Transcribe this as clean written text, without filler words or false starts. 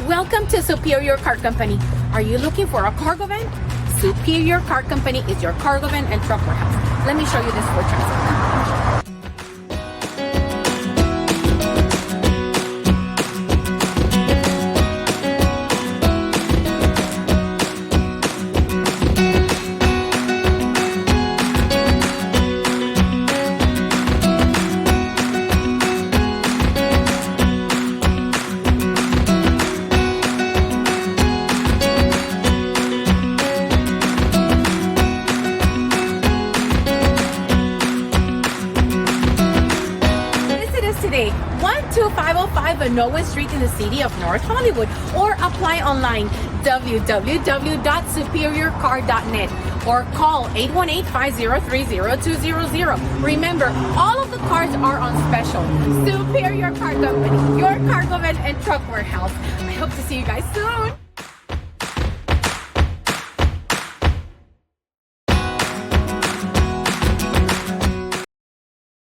Welcome to Superior Car Company. Are you looking for a cargo van? Superior Car Company is your cargo van and truck warehouse. Let me show you this Ford Transit. Today, 12505 Minowan Street in the city of North Hollywood, or apply online www.superiorcar.net or call 818-503-0200. Remember, all of the cars are on special. Superior Car Company, your cargo van and truck warehouse. I hope to see you guys soon.